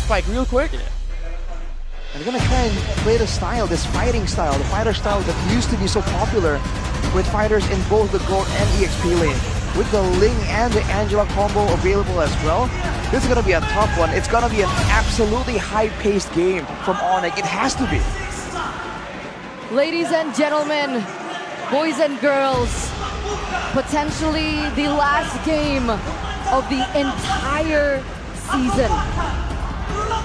spike real quick. And they're gonna try and play the style, this fighting style, the fighter style that used to be so popular with fighters in both the gold and EXP lane. With the Ling and the Angela combo available as well, this is gonna be a tough one. It's gonna be an absolutely high-paced game from ONIC. It has to be. Ladies and gentlemen, boys and girls, potentially the last game of the entire season.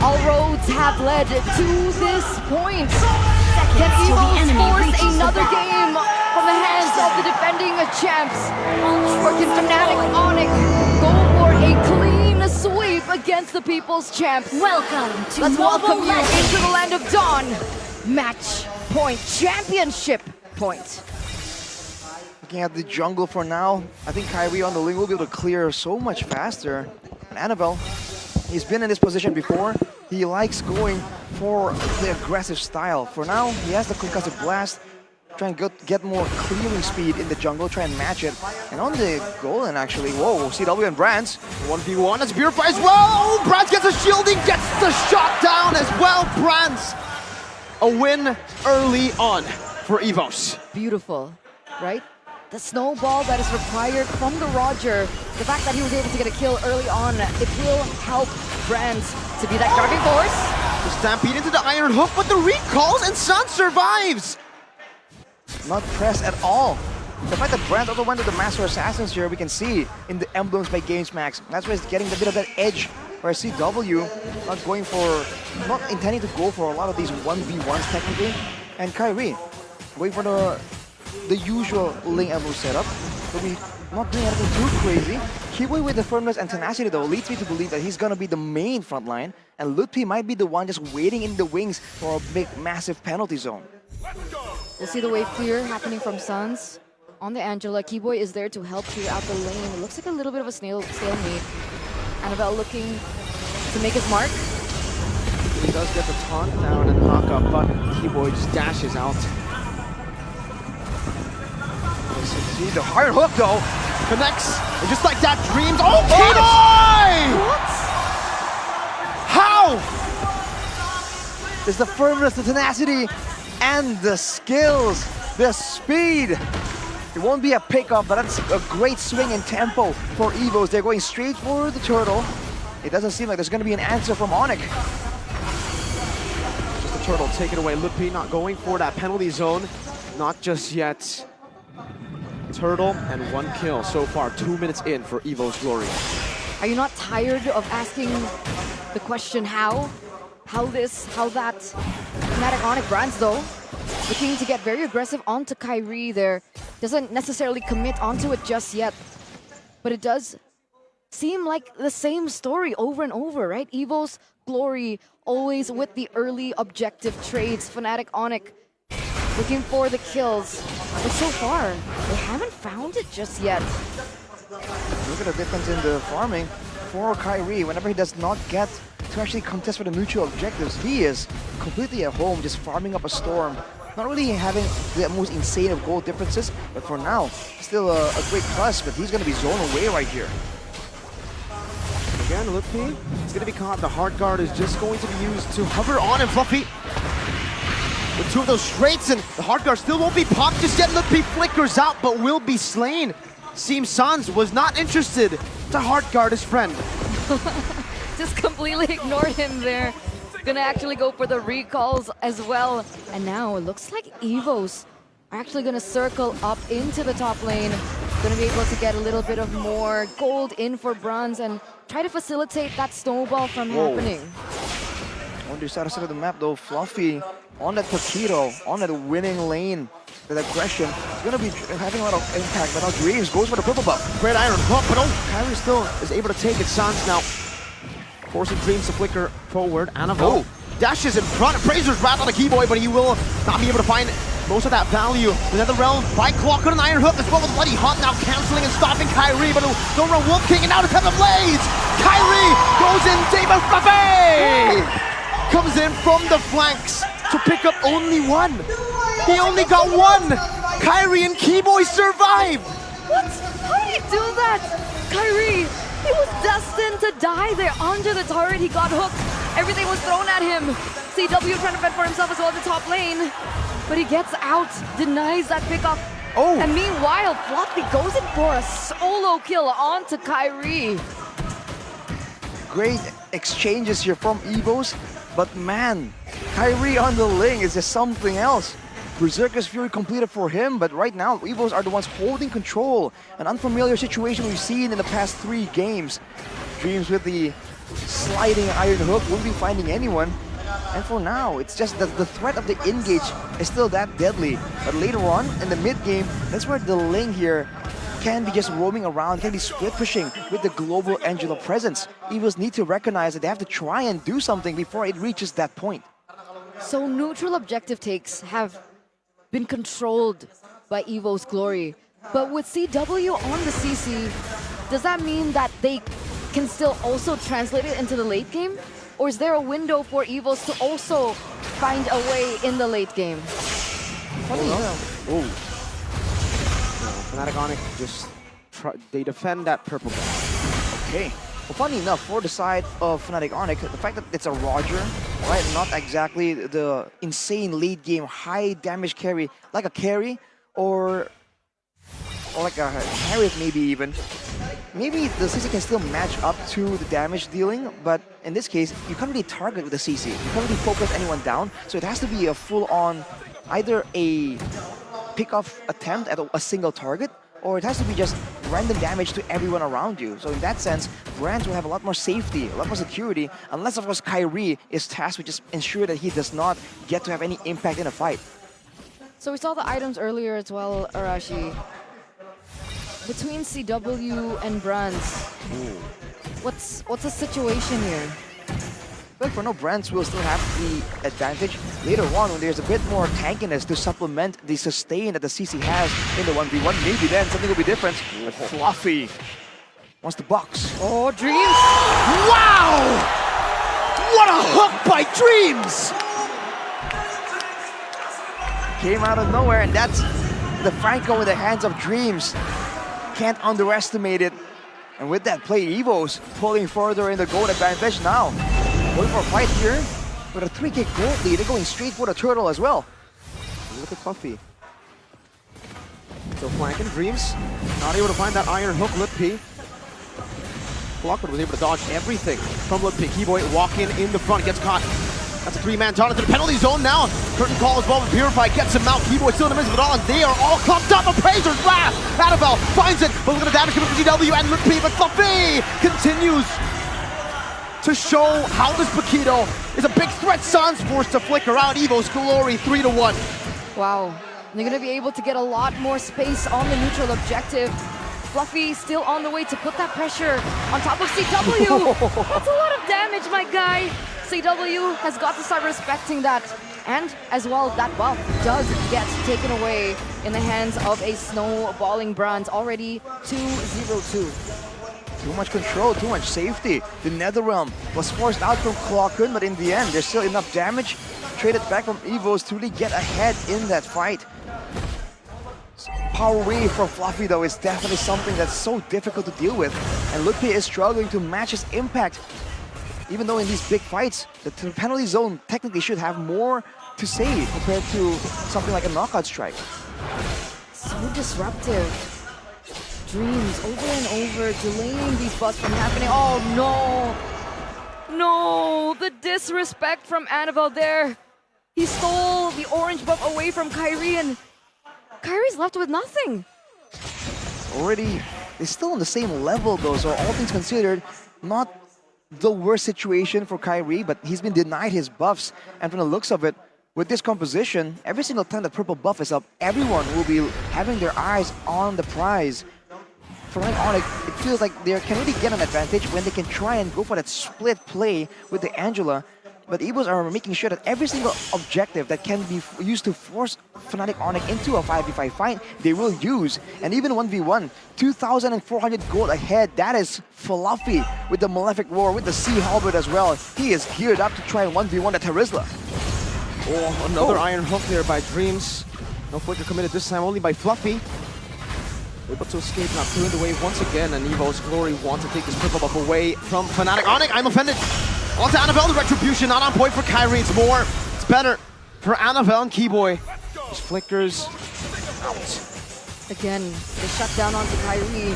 All roads have led to this point. Can EVOS force another game from the hands of the defending champs? Or can Fnatic ONIC go for a clean sweep against the people's champs? Welcome to Let's welcome you Legends. into the land of dawn. Match point, championship point. Looking at the jungle for now, I think Kyrie on the Ling will be able to clear so much faster. And Annabelle, he's been in this position before. He likes going for the aggressive style. For now, he has the concussive blast. Try and get more clearing speed in the jungle, try and match it. And on the golden, actually, whoa, CW and Brands. 1v1, that's Purify as well. Brands gets a shielding, gets the shot down as well. Brands, a win early on for EVOS. Beautiful, right? The snowball that is required from the Roger, the fact that he was able to get a kill early on, it will help Brands to be that driving force. The stampede into the Iron Hook, but the recalls and Sun survives. Not pressed at all. The fact that Brands also went to the Master Assassins here, we can see in the emblems by GamesMax. That's why he's getting a bit of that edge. Where CW not intending to go for a lot of these 1v1s technically. And Kyrie going for the usual Ling emblem setup. But we not doing anything too crazy. Kiwi with the firmness and tenacity though leads me to believe that he's gonna be the main front line, and Lutpi might be the one just waiting in the wings for a big, massive penalty zone. We'll see the wave clear happening from Suns. On the Angela, Keyboy is there to help clear out the lane. It looks like a little bit of a stalemate. Annabelle looking to make his mark. He does get the taunt down and knock up, but Keyboy just dashes out. See the hard hook though. Connects, and just like that, dreams. Oh, Keyboy! What? How? There's the firmness, the tenacity, and the skills, the speed. It won't be a pickup, but that's a great swing in tempo for EVOS. They're going straight for the turtle. It doesn't seem like there's going to be an answer from ONIC. Just the turtle, take it away. Lutpi not going for that penalty zone. Not just yet. Turtle and 1 kill so far, 2 minutes in for EVO's Glory. Are you not tired of asking the question how? How this, how that? Fnatic ONIC Brands though, looking to get very aggressive onto Kyrie there. Doesn't necessarily commit onto it just yet, but it does seem like the same story over and over, right? EVO's Glory always with the early objective trades. Fnatic ONIC looking for the kills, but so far they haven't found it just yet. Look at the difference in the farming for Kyrie. Whenever he does not get to actually contest for the mutual objectives, he is completely at home, just farming up a storm. Not really having the most insane of goal differences, but for now, still a great plus, but he's going to be zoned away right here. Again, Lutpi is going to be caught. The hard guard is just going to be used to hover on and Fluffy. With 2 of those straights, and the hard guard still won't be popped just yet. Lutpi flickers out, but will be slain. Seems Sans was not interested to hard guard his friend. Just completely ignored him there. Gonna actually go for the recalls as well. And now it looks like EVOS are actually gonna circle up into the top lane. Gonna be able to get a little bit of more gold in for bronze and try to facilitate that snowball from happening. On the other side of the map though, Fluffy on that Torpedo, on that winning lane, that aggression, is going to be having a lot of impact, but now Dreams goes for the purple buff. Great Iron Hook, but Kyrie still is able to take it. Sans now forcing Dreams to flicker forward. Annabelle dashes in front. Fraser's wrapped on the Keyboy, but he will not be able to find most of that value. Within the realm, by clock on an Iron Hook as well with Bloody Hunt now canceling and stopping Kyrie, but don't run Wolf King, and now to Pepper Blaze! Kyrie goes in, David Buffet! Comes in from the flanks to pick up only 1. He only got 1! Kyrie and Keyboy survive! What? How did he do that? Kyrie, he was destined to die there under the turret. He got hooked Everything was thrown at him. CW trying to fend for himself as well in the top lane. But he gets out, denies that pickup. Oh! And meanwhile, Fluffy goes in for a solo kill onto Kyrie. Great exchanges here from EVOS, but man, Kyrie on the lane is just something else. Berserker's Fury completed for him, but right now, EVOS are the ones holding control. An unfamiliar situation we've seen in the past 3 games. Dreams with the sliding iron hook won't be finding anyone. And for now, it's just that the threat of the engage is still that deadly. But later on, in the mid-game, that's where the lane here can be just roaming around, can be split pushing with the global Angela presence. EVOS need to recognize that they have to try and do something before it reaches that point. So neutral objective takes have been controlled by EVO's Glory. But with CW on the CC, does that mean that they can still also translate it into the late game? Or is there a window for EVOS to also find a way in the late game? Funny enough. Oh. Fnatic ONIC just they defend that purple ball. Okay. Well, funny enough, for the side of Fnatic ONIC, the fact that it's a Roger, right, not exactly the insane late game high damage carry, like a carry or like a Harriet maybe even. Maybe the CC can still match up to the damage dealing, but in this case, you can't really target with the CC. You can't really focus anyone down, so it has to be a full-on, either a pick-off attempt at a single target, or it has to be just random damage to everyone around you. So in that sense, brands will have a lot more safety, a lot more security, unless of course Kyrie is tasked with just ensure that he does not get to have any impact in a fight. So we saw the items earlier as well, Arashi. Between CW and Brands, what's the situation here? But for now, Brands will still have the advantage later on when there's a bit more tankiness to supplement the sustain that the CC has in the 1v1. Maybe then something will be different. But Fluffy wants the box. Oh, Dreams! Wow! What a hook by Dreams! Came out of nowhere, and that's the Franco in the hands of Dreams. Can't underestimate it. And with that play, EVOS pulling further in the gold advantage now. Going for a fight here with a 3k gold lead. They're going straight for the turtle as well. Look at Fluffy. So flanking, Dreams not able to find that iron hook. Lutpi. Blockwood was able to dodge everything from Lutpi. Keyboy walking in the front, gets caught. That's a 3-man Jonathan. Penalty zone now. Curtain call as well, but Purify gets him out. Keyboy still in the midst of it all, and they are all clumped up. Appraiser's wrath. Annabelle finds it, but look at the damage coming from GW and Lutpi, but Fluffy continues to show how this Paquito is a big threat. Sun's forced to flicker out. EVO's Glory 3-1. Wow, they're gonna be able to get a lot more space on the neutral objective. Fluffy still on the way to put that pressure on top of CW. That's a lot of damage, my guy. CW has got to start respecting that. And as well, that buff does get taken away in the hands of a snowballing Brands, already 2-0-2. Too much control, too much safety. The Netherrealm was forced out from Clockun, but in the end, there's still enough damage traded back from EVOS to really get ahead in that fight. Power wave from Fluffy though is definitely something that's so difficult to deal with. And Lutpi is struggling to match his impact. Even though in these big fights, the penalty zone technically should have more to say compared to something like a knockout strike. So disruptive. Dreams over and over, delaying these busts from happening. Oh no! No! The disrespect from Annabelle there. He stole the orange buff away from Kyrie, and Kyrie's left with nothing. Already, they're still on the same level though, so all things considered, not the worst situation for Kyrie, but he's been denied his buffs. And from the looks of it, with this composition, every single time that purple buff is up, everyone will be having their eyes on the prize. For ONIC, it feels like they can really get an advantage when they can try and go for that split play with the Angela. But EVOS are making sure that every single objective that can be used to force Fnatic ONIC into a 5v5 fight, they will use. And even 1v1, 2,400 gold ahead, that is Fluffy with the Malefic Roar, with the Sea Halberd as well. He is geared up to try and 1v1 the Terizla. Oh, another iron hook there by Dreams. No flicker committed this time, only by Fluffy. Able to escape, not clearing the wave once again, and EVO's Glory wants to take this purple buff away from Fnatic ONIC. I'm offended. Onto Annabelle, the retribution, not on point for Kyrie. It's better for Annabelle and Keyboy. Just flickers out. Again, the shutdown onto Kyrie.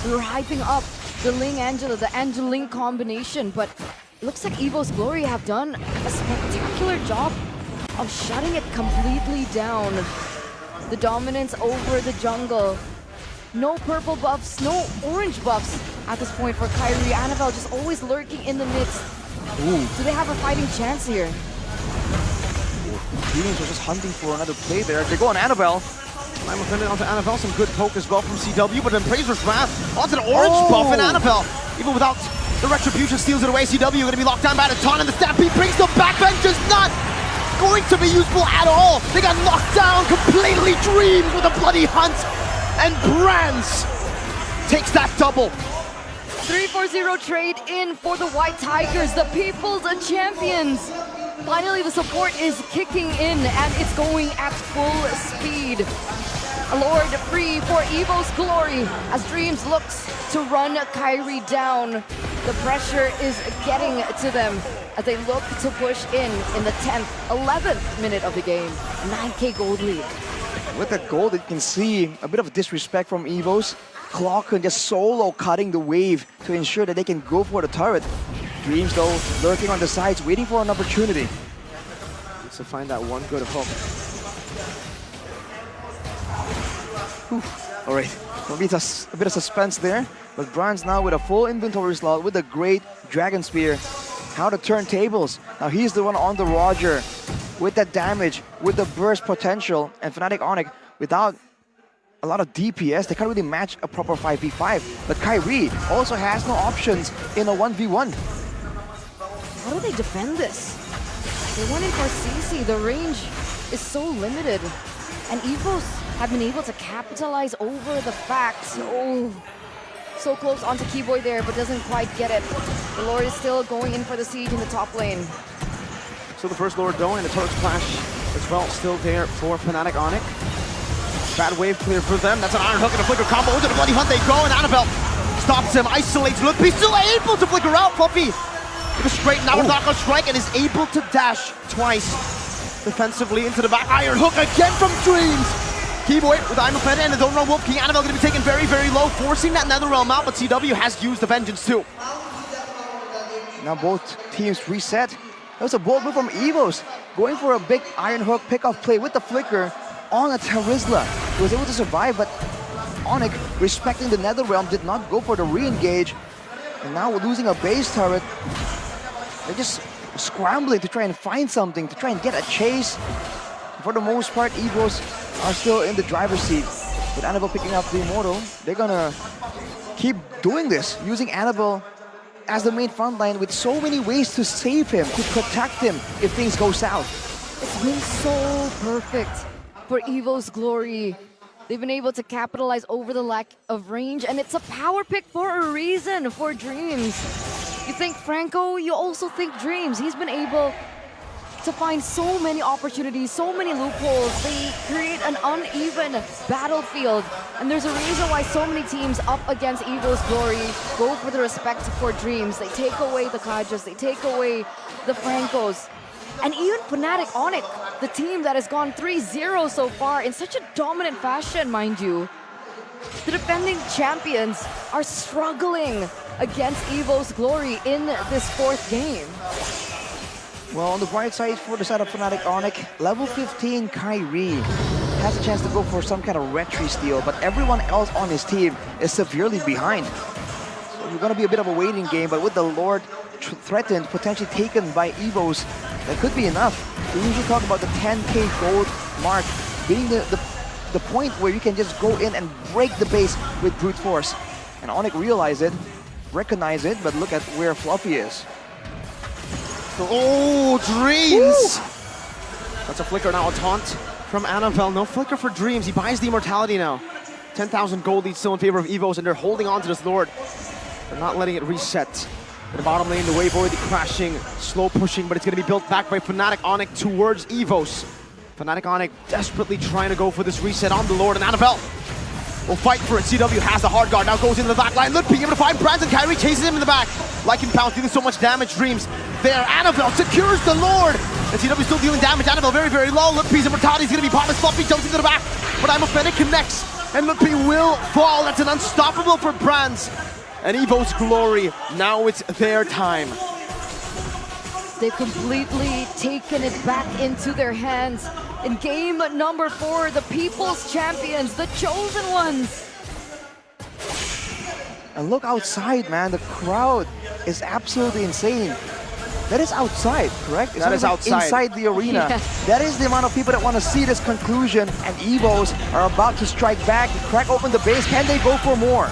We were hyping up the Ling Angela, the Angeling combination, but it looks like EVOS Glory have done a spectacular job of shutting it completely down. The dominance over the jungle. No purple buffs, no orange buffs at this point for Kyrie. Annabelle just always lurking in the midst. Ooh. Do they have a fighting chance here? Dreams are just hunting for another play there. They go on Annabelle. I'm offended onto Annabelle, some good poke as well from CW, but then Praser's Wrath onto the orange buff, and Annabelle, even without the retribution, steals it away. CW going to be locked down by the taunt, and the Stampede brings them back. Vengeance not going to be useful at all. They got knocked down completely. Dreams with a bloody hunt, and Brands takes that double. 3-4-0 trade in for the White Tigers, the People's Champions. Finally, the support is kicking in, and it's going at full speed. Lord free for EVOS Glory as Dreams looks to run Kyrie down. The pressure is getting to them as they look to push in the 10th, 11th minute of the game. 9K gold lead. With that gold, you can see a bit of disrespect from EVOS. Clocken just solo cutting the wave to ensure that they can go for the turret. Dreams, though, lurking on the sides, waiting for an opportunity. Needs to find that one good hook. All right, a bit of suspense there, but Brands now with a full inventory slot with a great Dragon Spear. How to turn tables. Now he's the one on the Roger with that damage, with the burst potential, and Fnatic ONIC without a lot of DPS, they can't really match a proper 5v5. But Kyrie also has no options in a 1v1. How do they defend this? They went in for CC. The range is so limited. And EVOS have been able to capitalize over the fact. Oh, so close onto Keyboy there, but doesn't quite get it. The Lord is still going in for the siege in the top lane. So the first Lord going, and the turret splash as well still there for Fnatic ONIC. Bad wave clear for them. That's an Iron Hook and a Flicker combo. Into the bloody hunt they go, and Annabelle stops him, isolates Ludwig, still able to flicker out. Fluffy with a straight Naruto strike and is able to dash twice defensively into the back. Iron Hook again from Dreams. Keyboy with I'm Offended and his own run Wolf King. Annabelle going to be taken very, very low, forcing that Netherrealm out, but CW has used the Vengeance too. Now both teams reset. That was a bold move from EVOS, going for a big Iron Hook pickoff play with the Flicker on a Terizla. He was able to survive, but ONIC, respecting the Netherrealm, did not go for the re-engage. And now we're losing a base turret. They're just scrambling to try and find something, to try and get a chase. For the most part, EVOS are still in the driver's seat. With Annabelle picking up the Immortal, they're gonna keep doing this, using Annabelle as the main front line with so many ways to save him, to protect him if things go south. It's been so perfect for EVOS Glory. They've been able to capitalize over the lack of range, and it's a power pick for a reason for Dreams. You think Franco, you also think Dreams. He's been able to find so many opportunities, so many loopholes. They create an uneven battlefield, and there's a reason why so many teams up against EVOS Glory go for the respect for Dreams. They take away the Kajas, they take away the Francos. And even Fnatic ONIC, the team that has gone 3-0 so far in such a dominant fashion, mind you. The defending champions are struggling against EVOS Glory in this fourth game. Well, on the bright side for the side of Fnatic ONIC, level 15 Kyrie has a chance to go for some kind of retry steal, but everyone else on his team is severely behind. So it's going to be a bit of a waiting game, but with the Lord threatened, potentially taken by EVOS, that could be enough. We usually talk about the 10k gold mark being the point where you can just go in and break the base with brute force. And ONIC realize it, recognize it, but look at where Fluffy is. Oh, Dreams! That's a Flicker now, a taunt from Annabelle. No Flicker for Dreams. He buys the Immortality now. 10,000 gold lead still in favor of EVOS, and they're holding on to this Lord. They're not letting it reset. In the bottom lane, the wave already crashing, slow pushing, but it's going to be built back by Fnatic ONIC towards EVOS. Fnatic ONIC desperately trying to go for this reset on the Lord, and Annabelle will fight for it. CW has the hard guard, now goes into the back line. Ludwig able to find Brands, and Kyrie chases him in the back. Like him pounce, dealing so much damage. Dreams there. Annabelle secures the Lord. And CW still dealing damage. Annabelle very, very low. Lutpi's immortality's gonna be promised. Fluffy jumps into the back, but Imofenic connects, and Lutpi will fall. That's an unstoppable for Brands. And EVOS Glory, now it's their time. They've completely taken it back into their hands. In game number 4, the People's Champions, the Chosen Ones. And look outside, man. The crowd is absolutely insane. That is outside, correct? It's That not is like outside. inside the arena. Yes. That is the amount of people that want to see this conclusion. And EVOS are about to strike back, crack open the base. Can they go for more?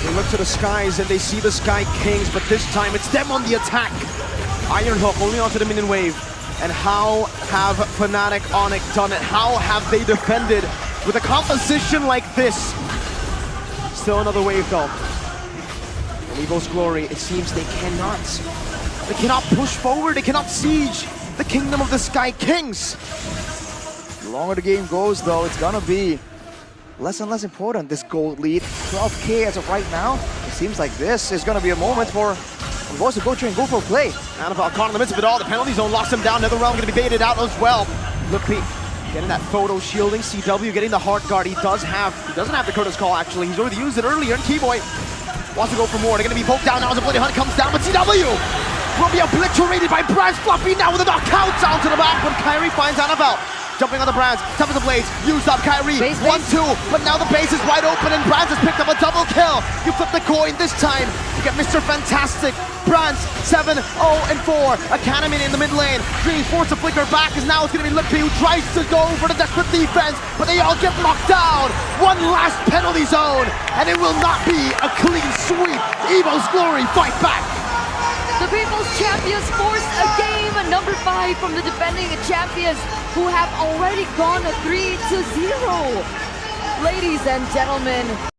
They look to the skies and they see the Sky Kings, but this time it's them on the attack. Iron Hook only onto the minion wave. And how have Fnatic ONIC done it? How have they defended with a composition like this? Still another wave though. And EVOS Glory, it seems they cannot push forward, they cannot siege the kingdom of the Sky Kings. The longer the game goes, though, it's gonna be less and less important. This gold lead, 12K as of right now. It seems like this is gonna be a moment for EVOS to go through and go for a play. Annabelle caught in the midst of it all. The penalty zone locks him down. Netherrealm going to be baited out as well. Lutpi getting that photo shielding. CW getting the heart guard. He doesn't have the Curtis call actually. He's already used it earlier. And T-Boy wants to go for more. They're going to be poked down now as the Bloody Hunt comes down. But CW will be obliterated by Brands. Fluffy now with a knockout down to the back. But Kyrie finds Annabelle. Jumping on the Brands, top of the blades, used up Kyrie, Base. 1-2, but now the base is wide open and Brands has picked up a double kill. You flip the coin this time, you get Mr. Fantastic. Brands 7-0-4, Academy in the mid lane, Dream force to flicker back as now it's going to be Lutpi who tries to go for the desperate defense, but they all get locked down. One last penalty zone, and it will not be a clean sweep. EVOS Glory fight back. The People's Champions force a game number 5 from the defending champions who have already gone 3-0. Ladies and gentlemen,